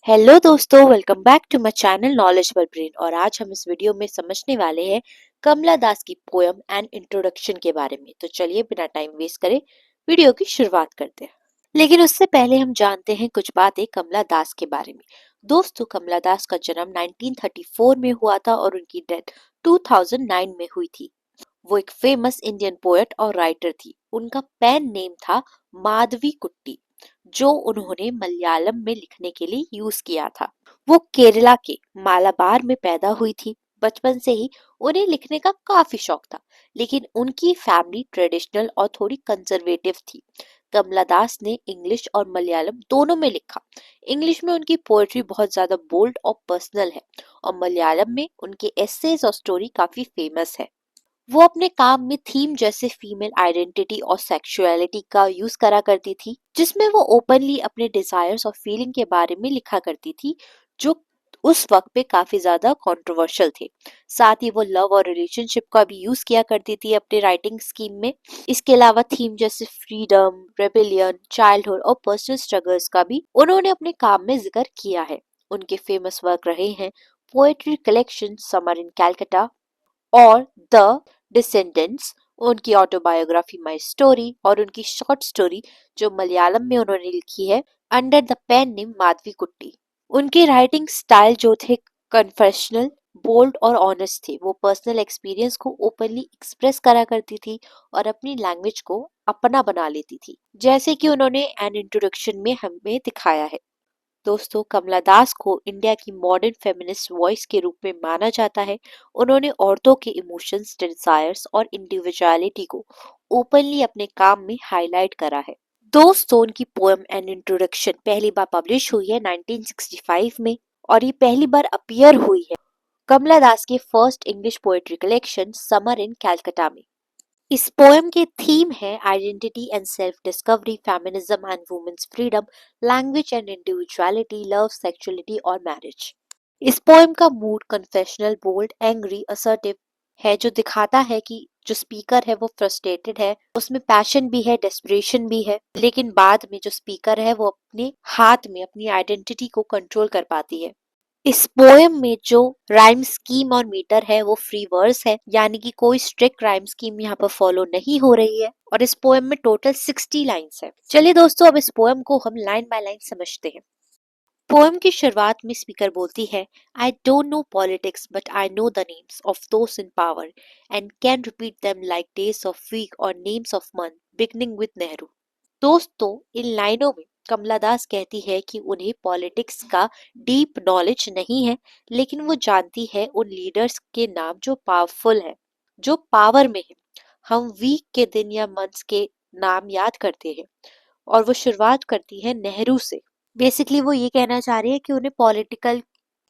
Hello दोस्तों, welcome back to my channel knowledgeable brain. और आज हम इस वीडियो में समझने वाले हैं कमला दास की पोयम एंड इंट्रोडक्शन के बारे में। तो चलिए बिना टाइम वेस्ट करे वीडियो की शुरुआत करते हैं। लेकिन उससे पहले हम जानते हैं कुछ बातें कमला दास के बारे में। दोस्तों, कमला दास का जन्म 1934 में हुआ था और उनकी डेथ 2009 में हुई थी। वो एक फेमस इंडियन पोएट और राइटर थी। उनका पेन नेम था माधवी कुट्टी, जो उन्होंने मलयालम में लिखने के लिए यूज किया था। वो केरला के मालाबार में पैदा हुई थी। बचपन से ही उन्हें लिखने का काफी शौक था, लेकिन उनकी फैमिली ट्रेडिशनल और थोड़ी कंजर्वेटिव थी। कमला दास ने इंग्लिश और मलयालम दोनों में लिखा। इंग्लिश में उनकी पोएट्री बहुत ज्यादा बोल्ड और पर्सनल है, और मलयालम में उनके एसेज और स्टोरी काफी फेमस है। वो अपने काम में थीम जैसे फीमेल आइडेंटिटी और सेक्सुअलिटी का यूज करा करती थी, जिसमें वो ओपनली अपने डिजायर्स और फीलिंग के बारे में लिखा करती थी, जो उस वक्त पे काफी ज्यादा कंट्रोवर्शियल थे। साथ ही वो लव और रिलेशनशिप का भी यूज किया करती थी अपने राइटिंग स्कीम में। इसके अलावा थीम जैसे फ्रीडम, रेबेलियन, चाइल्डहुड और पर्सनल स्ट्रगल्स का भी उन्होंने अपने काम में जिक्र किया है। उनके फेमस वर्क रहे हैं poetry collection summer in Calcutta और द डिसेंडेंट्स, उनकी ऑटोबायोग्राफी माई स्टोरी और उनकी शॉर्ट स्टोरी जो मलयालम में उन्होंने लिखी है under the pen name Madhavi Kutty. उनके राइटिंग स्टाइल जो थे कन्फेशनल, बोल्ड और ऑनेस्ट थे। वो पर्सनल एक्सपीरियंस को ओपनली एक्सप्रेस करा करती थी और अपनी लैंग्वेज को अपना बना लेती थी, जैसे कि उन्होंने एन इंट्रोडक्शन में हमें दिखाया है। दोस्तों, कमला दास को इंडिया की मॉडर्न फेमिनिस्ट वॉइस के रूप में माना जाता है। उन्होंने औरतों के इमोशंस, डिजायर्स और इंडिविजुअलिटी को ओपनली अपने काम में हाईलाइट करा है। दोस्तों, उनकी पोएम एंड इंट्रोडक्शन पहली बार पब्लिश हुई है 1965 में, और ये पहली बार अपीयर हुई है कमला दास के first English poetry collection summer in Calcutta में। इस पोएम के थीम है identity and self discovery, feminism and women's freedom, language and individuality, love, sexuality और मैरिज। इस पोएम का mood confessional, bold, angry, assertive है, जो दिखाता है कि जो स्पीकर है वो फ्रस्ट्रेटेड है। उसमें पैशन भी है, डेस्परेशन भी है, लेकिन बाद में जो स्पीकर है वो अपने हाथ में अपनी आइडेंटिटी को कंट्रोल कर पाती है। इस पोएम में जो राइम स्कीम और मीटर है वो फ्री वर्स है, यानी कि कोई स्ट्रिक्ट राइम स्कीम यहाँ पर फॉलो नहीं हो रही है। और इस पोएम में टोटल 60 लाइन्स है। चलिए दोस्तों, अब इस पोएम को हम लाइन बाय लाइन समझते हैं। पोएम की शुरुआत में स्पीकर बोलती है, I don't know politics but I know the names of those in power and can repeat them like days of week और names of month beginning with Nehru. दोस्तों, इन लाइनों में कमला दास कहती है कि उन्हें पॉलिटिक्स का डीप नॉलेज नहीं है, लेकिन वो जानती है उन लीडर्स के नाम जो पावरफुल है, जो पावर में है। हम वीक के दिन या मंथ्स के नाम याद करते हैं, और वो शुरुआत करती है नेहरू से। बेसिकली वो ये कहना चाह रही है कि उन्हें पॉलिटिकल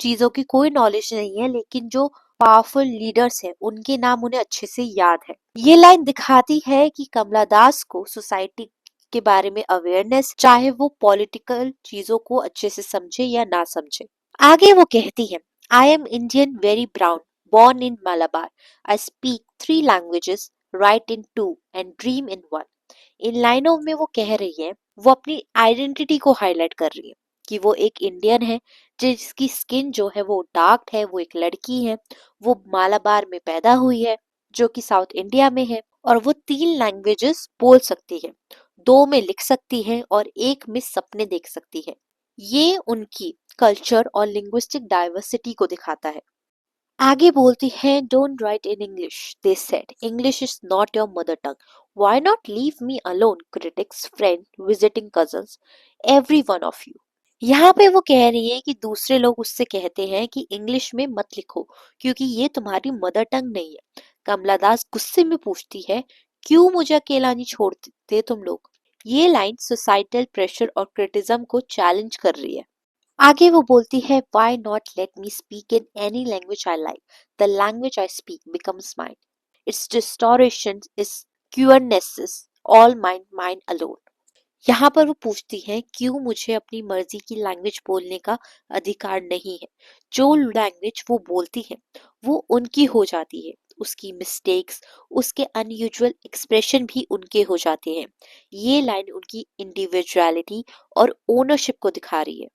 चीजों की कोई नॉलेज नहीं है, लेकिन जो पावरफुल लीडर्स हैं उनके नाम उन्हें अच्छे से याद है। ये लाइन दिखाती है कि कमला दास को सोसाइटी के बारे में अवेयरनेस, चाहे वो पॉलिटिकल चीजों को अच्छे से समझे या ना समझे। आगे वो कहती है, I M Indian very brown, born in Malabar. I speak 3 languages, write in 2 and dream in 1. इन लाइनों में वो कह रही है, वो अपनी आइडेंटिटी को हाईलाइट कर रही है कि वो एक इंडियन है, जिसकी स्किन जो है वो डार्क है, वो एक लड़की है, वो मालाबार में पैदा हुई है जो कि साउथ इंडिया में है, और वो 3 लैंग्वेजेस बोल सकती है, 2 में लिख सकती है और 1 में सपने देख सकती है। ये उनकी कल्चर और लिंग्विस्टिक डाइवर्सिटी को दिखाता है। आगे बोलती है, don't write in English, they said, English is not your mother tongue, why not leave me alone, critics, friend, visiting cousins, every one of you. यहाँ पे वो कह रही है कि दूसरे लोग उससे कहते हैं कि इंग्लिश में मत लिखो क्योंकि ये तुम्हारी मदर टंग नहीं है। कमला दास गुस्से में पूछती है, क्यों मुझे अकेला नहीं छोड़ते तुम लोग। ये लाइन सोसाइटल प्रेशर और क्रिटिज्म को चैलेंज कर रही है। आगे वो बोलती है, why not let me speak in any language I like, the language I speak becomes mine, its distortion is queerness, all mine mine alone. यहाँ पर वो पूछती है, क्यों मुझे अपनी मर्जी की लैंग्वेज बोलने का अधिकार नहीं है। जो लैंग्वेज वो बोलती है वो उनकी हो जाती है, उसकी मिस्टेक्स, उसके अनयूजुअल एक्सप्रेशन भी उनके हो जाते हैं। ये लाइन उनकी इंडिविजुअलिटी और ओनरशिप को दिखा रही है।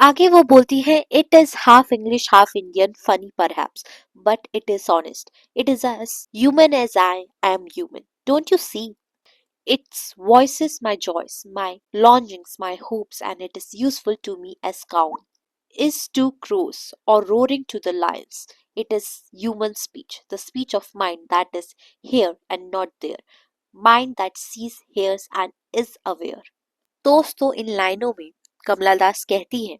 आगे वो बोलती है, it is half English half Indian, funny perhaps, but it is honest, it is as human as I am human, don't you see? It voices my joys, my longings, my hopes, and it is useful to me as count is to crows or roaring to the lions. It is human speech, the speech of mind that is here and not there, mind that sees, hears, and is aware. दोस्तों, इन लाइनों में कमला दास कहती हैं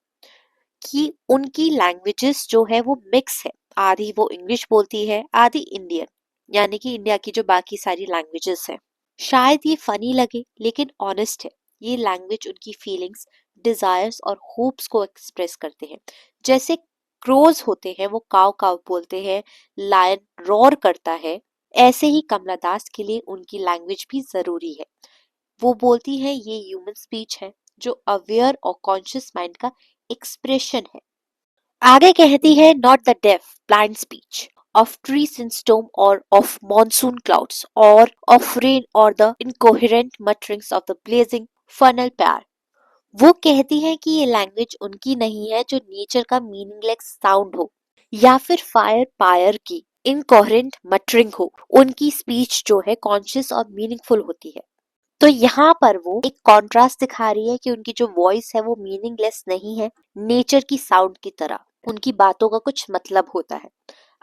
कि उनकी languages जो है वो मिक्स है। आधी वो इंग्लिश बोलती है, आधी इंडियन, यानी कि इंडिया की जो बाकी सारी लैंग्वेजेस हैं। शायद ये फनी लगे लेकिन ऑनेस्ट है। ये लैंग्वेज उनकी फीलिंग्स, डिजायर्स और होप्स को एक्सप्रेस करते हैं। जैसे क्रोज होते हैं वो काव काव बोलते हैं, लायन रोर करता है, ऐसे ही कमला दास के लिए उनकी लैंग्वेज भी जरूरी है। वो बोलती है ये ह्यूमन स्पीच है जो अवेयर और कॉन्शियस माइंड का एक्सप्रेशन है। आगे कहती है, not the deaf blind speech of trees in storm or of monsoon clouds or of rain or the incoherent mutterings of the blazing funnel pyre. वो कहती है कि ये लैंग्वेज उनकी नहीं है जो नेचर का मीनिंगलेस साउंड हो या फिर फायर पायर की इनकोहेरेंट मटरिंग हो। उनकी स्पीच जो है कॉन्शियस और मीनिंगफुल होती है। तो यहाँ पर वो एक कॉन्ट्रास्ट दिखा रही है कि उनकी जो वॉइस है वो मीनिंगलेस नहीं है, नेचर की साउंड की तरह उनकी बातों का कुछ मतलब होता है।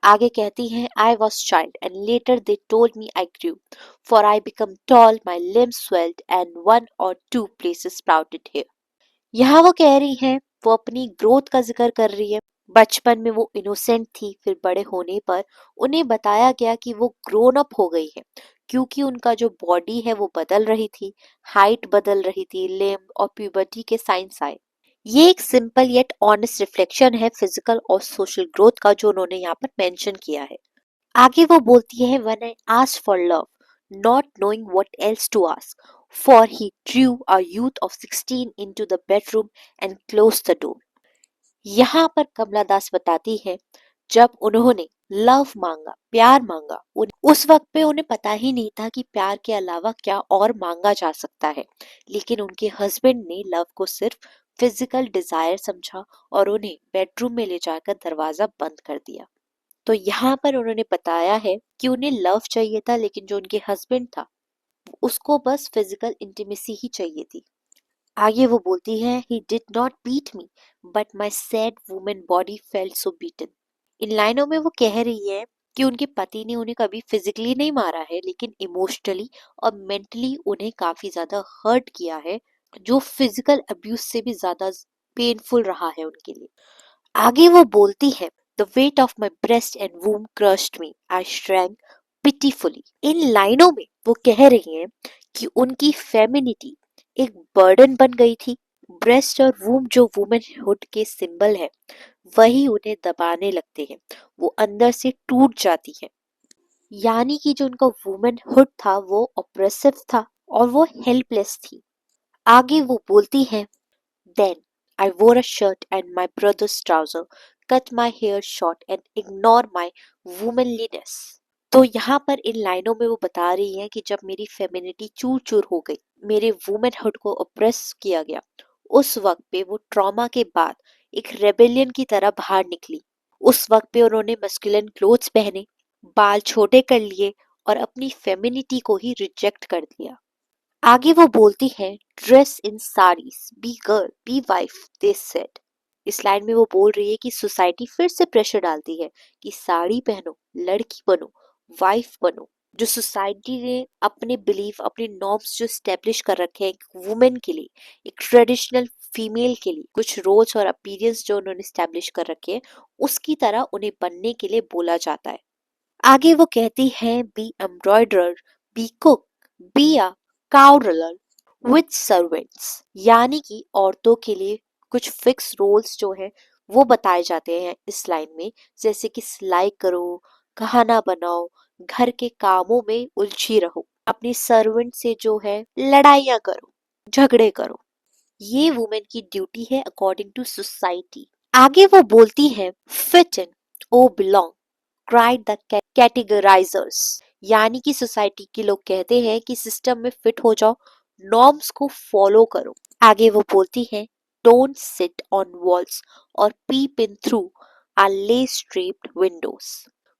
आगे कहती हैं, I was child and later they told me I grew for I become tall my limbs swelled and one or two places sprouted here. यहाँ वो कह रही है, वो अपनी ग्रोथ का जिक्र कर रही है। बचपन में वो इनोसेंट थी, फिर बड़े होने पर उन्हें बताया गया कि वो ग्रोन अप हो गई है क्योंकि उनका जो बॉडी है वो बदल रही थी, हाइट बदल रही थी, लिम्ब और प्यूबर्टी के साइंस आए। ये एक सिंपल येट ऑनेस्ट रिफ्लेक्शन है फिजिकल और सोशल ग्रोथ का जो उन्होंने यहाँ पर मेंशन किया है। आगे वो बोलती है, when I asked for love not knowing what else to ask for he drew a youth of 16 into the bedroom and close the door. यहाँ पर कमला दास बताती है, जब उन्होंने लव मांगा, प्यार मांगा, उस वक्त पे उन्हें पता ही नहीं था कि प्यार के अलावा क्या और मांगा जा सकता है। लेकिन उनके हस्बैंड ने लव को सिर्फ फिजिकल डिजायर समझा और उन्हें बेडरूम में ले जाकर दरवाजा बंद कर दिया। तो यहाँ पर उन्होंने बताया है कि उन्हें लव चाहिए था, लेकिन जो उनके हस्बैंड था उसको बस फिजिकल इंटीमेसी ही चाहिए थी। आगे वो बोलती है, he did not beat me but my sad woman body felt so beaten. इन लाइनों में वो कह रही है कि उनके पति ने उन्हें कभी फिजिकली नहीं मारा है, लेकिन इमोशनली और मेंटली उन्हें काफी ज्यादा हर्ट किया है, जो फिजिकल अब्यूज से भी ज्यादा पेनफुल रहा है उनके लिए। आगे वो बोलती है, the weight of my breasts and womb crushed me, I shrank pitifully. इन लाइनों में वो कह रही हैं कि उनकी फेमिनिटी एक बर्डन बन गई थी। ब्रेस्ट और वूम जो वुमेनहुड के सिंबल है वही उन्हें दबाने लगते हैं, वो अंदर से टूट जाती है। यानी कि जो उनका वुमेनहुड था वो ऑप्रेसिव था और वो हेल्पलेस थी। आगे वो बोलती है, then I wore a shirt and my brother's trouser, cut my hair short and ignore my womanliness. तो यहाँ पर इन लाइनों में वो बता रही है कि जब मेरी फेमिनिटी चूर चूर हो गई, मेरे वुमेनहुड को ऑप्रेस किया गया, उस वक्त पे वो ट्रॉमा के बाद एक रेबेलियन की तरह बाहर निकली। उस वक्त पे उन्होंने मस्कुलिन क्लोथ्स पहने, बाल छोटे कर लिए और अपनी फेमिनिटी को ही रिजेक्ट कर दिया। आगे वो बोलती है, dress in saris, be girl, be wife, they said. इस लाइन में वो बोल रही है कि सोसाइटी फिर से प्रेशर डालती है कि साड़ी पहनो, लड़की बनो, वाइफ बनो। जो सोसाइटी ने अपने बिलीफ, अपने नॉर्म्स जो स्टेब्लिश कर रखे हैं एक वुमेन के लिए, एक ट्रेडिशनल फीमेल के लिए कुछ रोल्स और अपीयरेंस जो उन्होंने स्टेब्लिश कर रखे हैं, उसकी तरह उन्हें बनने के लिए बोला जाता है। आगे वो कहती है, be embroiderer, be cook, be a quarreller with servants. यानी कि औरतों के लिए कुछ फिक्स रोल्स जो है वो बताए जाते हैं इस लाइन में, जैसे कि सिलाई करो, खाना बनाओ, घर के कामों में उलझी रहो, अपनी सर्वेंट से जो है लड़ाइयाँ करो, झगड़े करो। ये वुमेन की ड्यूटी है अकॉर्डिंग टू सोसाइटी। आगे वो बोलती है, fit in oh belong cried the categorizers. यानी कि सोसाइटी के लोग कहते हैं कि सिस्टम में फिट हो जाओ, नॉर्म्स को फॉलो करो। आगे वो बोलती है, don't sit on walls or peep in through our lace draped windows.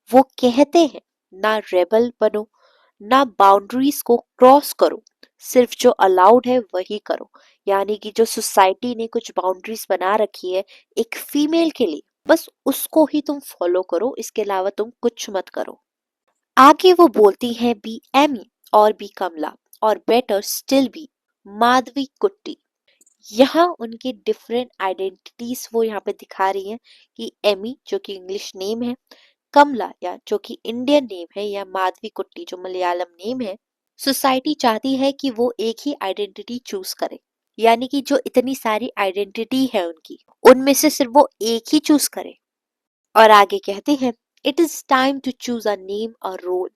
वो कहते हैं ना रेबल बनो, ना बाउंड्रीज को क्रॉस करो, सिर्फ जो अलाउड है वही करो। यानी कि जो सोसाइटी ने कुछ बाउंड्रीज बना रखी है एक फीमेल के लिए, बस उसको ही तुम फॉलो करो, इसके अलावा तुम कुछ मत करो। आगे वो बोलती हैं बी एमी और बी कमला और बेटर स्टिल बी माधवी कुट्टी। यहाँ उनके डिफरेंट आइडेंटिटीज वो यहाँ पे दिखा रही हैं कि एमी जो कि इंग्लिश नेम है, कमला या जो कि इंडियन नेम है, या माधवी कुट्टी जो मलयालम नेम है। सोसाइटी चाहती है कि वो एक ही आइडेंटिटी चूज करे, यानी कि जो इतनी सारी आइडेंटिटी है उनकी, उनमें से सिर्फ वो एक ही चूज करे। और आगे कहते हैं it is time to choose a name or role.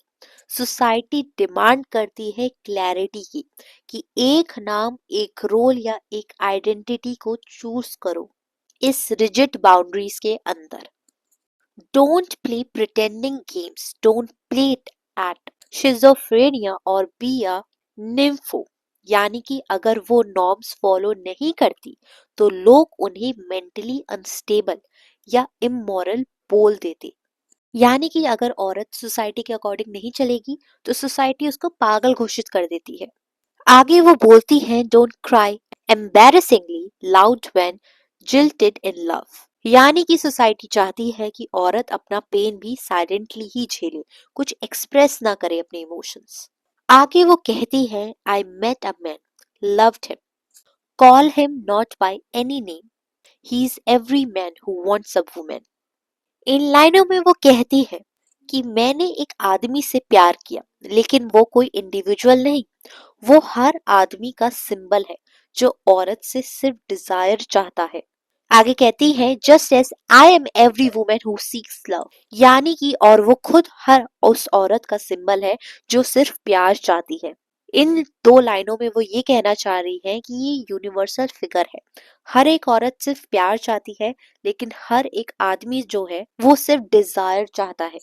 Society demand करती है क्लैरिटी की, कि एक नाम, एक रोल या एक आइडेंटिटी को चूज करो इस रिजिड बाउंड्रीज के अंदर। Don't play pretending games, don't play it at schizophrenia और बी अ निम्फो। यानी कि अगर वो नॉर्म्स फॉलो नहीं करती तो लोग उन्हें मेंटली अनस्टेबल या इमोरल बोल देते। यानी कि अगर औरत सोसाइटी के अकॉर्डिंग नहीं चलेगी तो सोसाइटी उसको पागल घोषित कर देती है। आगे वो बोलती हैं don't cry embarrassingly loud when jilted in love. यानी कि सोसाइटी चाहती है कि औरत अपना पेन भी साइलेंटली ही झेले, कुछ एक्सप्रेस ना करे अपने इमोशंस। आगे वो कहती है I met a man, loved him, call him not by any name, he is every man who wants a woman. इन लाइनों में वो कहती है कि मैंने एक आदमी से प्यार किया, लेकिन वो कोई इंडिविजुअल नहीं, वो हर आदमी का सिंबल है जो औरत से सिर्फ डिजायर चाहता है। आगे कहती है just as I am every women who seeks love. यानी कि और वो खुद हर उस औरत का सिंबल है जो सिर्फ प्यार चाहती है। इन दो लाइनों में वो ये कहना चाह रही है कि ये यूनिवर्सल फिगर है, हर एक औरत सिर्फ प्यार चाहती है, लेकिन हर एक आदमी जो है वो सिर्फ डिजायर चाहता है।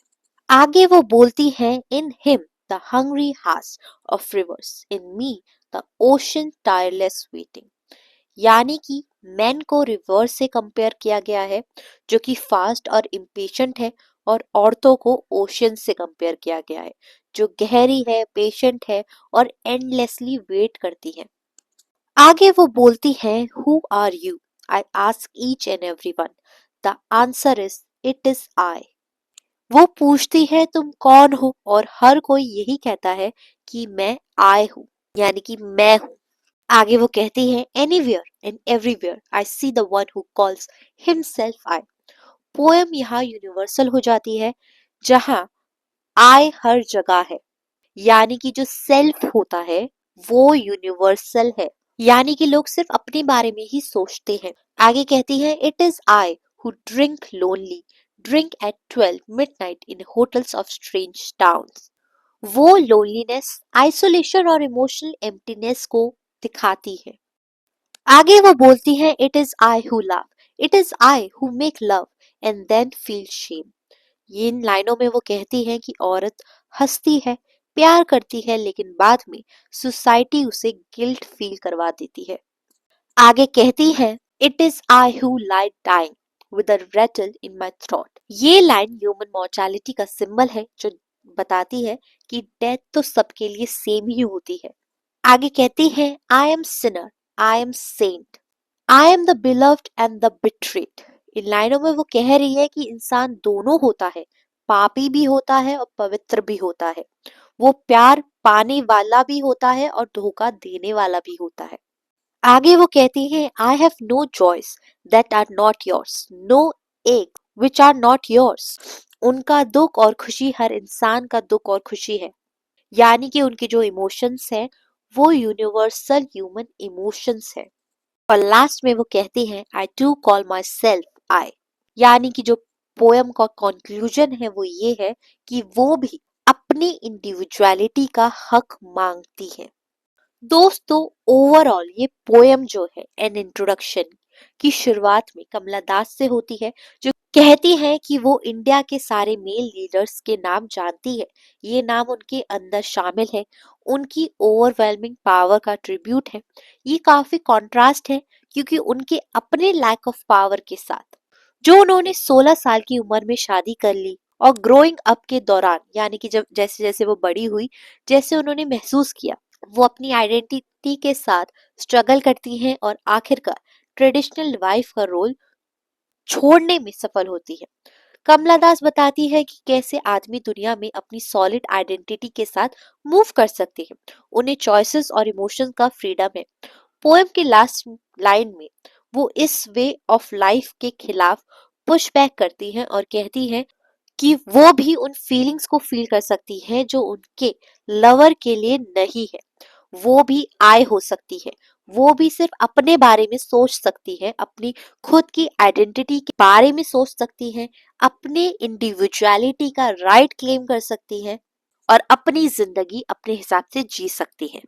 आगे वो बोलती है in him the hungry horse of rivers, in me the ocean tireless waiting. यानी कि मैन को रिवर्स से कंपेयर किया गया है जो कि फास्ट और इम्पेशेंट है, और औरतों को ओशन से कंपेयर किया गया है जो गहरी है, पेशेंट है और एंडलेसली वेट करती है। आगे वो बोलती है who are you, I ask each and every one, the answer is it is I. वो पूछती है तुम कौन हो, और हर कोई यही कहता है कि मैं आई हूँ, यानी कि मैं हूँ। आगे वो कहती है anywhere and everywhere I see the one who calls himself I. Poem यहाँ यूनिवर्सल हो जाती है जहाँ आई हर जगह है, यानी कि जो सेल्फ होता है वो यूनिवर्सल है, यानी कि लोग सिर्फ अपने बारे में ही सोचते हैं। आगे कहती है it is I who drink lonely, drink at 12 midnight in hotels of strange towns. वो लोनलीनेस, आइसोलेशन और इमोशनल एम्प्टीनेस को दिखाती है। आगे वो बोलती है it is I who love, it is I who make love and then feel shame. ये इन लाइनों में वो कहती है कि औरत हंसती है, प्यार करती है, लेकिन बाद में सोसाइटी उसे गिल्ट फील करवा देती है। आगे कहती है it is I who lie dying with a rattle in my throat. ये लाइन ह्यूमन मॉर्टालिटी का सिंबल है जो बताती है कि डेथ तो सबके लिए सेम ही होती है। आगे कहती है I am sinner, I am saint, I am the beloved and the betrayed. इन लाइनों में वो कह रही है कि इंसान दोनों होता है, पापी भी होता है और पवित्र भी होता है। वो प्यार पाने वाला भी होता है और धोखा देने वाला भी होता है। आगे वो कहती है I have no joys that are not yours, no ache which are not yours. उनका दुख और खुशी हर इंसान का दुख और खुशी है, यानी कि उनके जो इमोशंस हैं वो यूनिवर्सल ह्यूमन इमोशंस है। और लास्ट में वो कहती हैं I too call myself I. यानी कि जो पोयम का कंक्लूजन है वो ये है कि वो भी अपनी इंडिविजुअलिटी का हक मांगती है। दोस्तों ओवरऑल ये पोयम जो है एन इंट्रोडक्शन की शुरुआत में कमला दास से होती है, जो कहती है कि वो इंडिया के सारे मेल लीडर्स के नाम जानती है, ये नाम उनके अंदर शामिल है, उनकी ओवरवेलमिंग पावर का ट्रिब्यूट है। ये काफी कॉन्ट्रास्ट है क्योंकि उनके अपने लैक ऑफ पावर के साथ जो उन्होंने 16 साल की उम्र में शादी कर ली और ग्रोइंग अप के दौरान, यानी कि जब जैसे जैसे वो बड़ी हुई, जैसे उन्होंने महसूस किया, वो अपनी आइडेंटिटी के साथ स्ट्रगल करती हैं और आखिरकार ट्रेडिशनल वाइफ का रोल छोड़ने में सफल होती है। कमला दास बताती है कि कैसे आदमी दुनिया में अपनी सॉलिड आइडेंटिटी के साथ मूव कर सकते हैं। उन्हें चॉइसेस और इमोशंस का फ्रीडम है। पोएम के लास्ट लाइन में वो इस वे ऑफ लाइफ के खिलाफ पुश बैक करती हैं और कहती हैं कि वो भी उन फीलिंग्स को फील कर सकती है जो उनके लवर के लिए नहीं है। वो भी आय हो सकती है। वो भी सिर्फ अपने बारे में सोच सकती है, अपनी खुद की आइडेंटिटी के बारे में सोच सकती है, अपने इंडिविजुअलिटी का राइट क्लेम कर सकती है और अपनी जिंदगी अपने हिसाब से जी सकती है।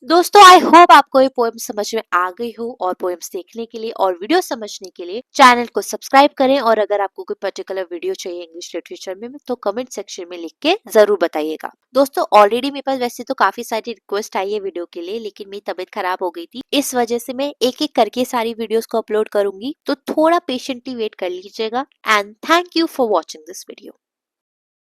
दोस्तों, आई होप आपको ये पोएम समझ में आ गई हो, और पोएम्स देखने के लिए और वीडियो समझने के लिए चैनल को सब्सक्राइब करें, और अगर आपको कोई पर्टिकुलर वीडियो चाहिए इंग्लिश लिटरेचर में तो कमेंट सेक्शन में लिख के जरूर बताइएगा। दोस्तों, ऑलरेडी मेरे पास वैसे तो काफी सारी रिक्वेस्ट आई है वीडियो के लिए, लेकिन मेरी तबीयत खराब हो गई थी, इस वजह से मैं एक एक करके सारी वीडियोस को अपलोड करूंगी, तो थोड़ा पेशेंटली वेट कर लीजिएगा। And thank you for watching this video.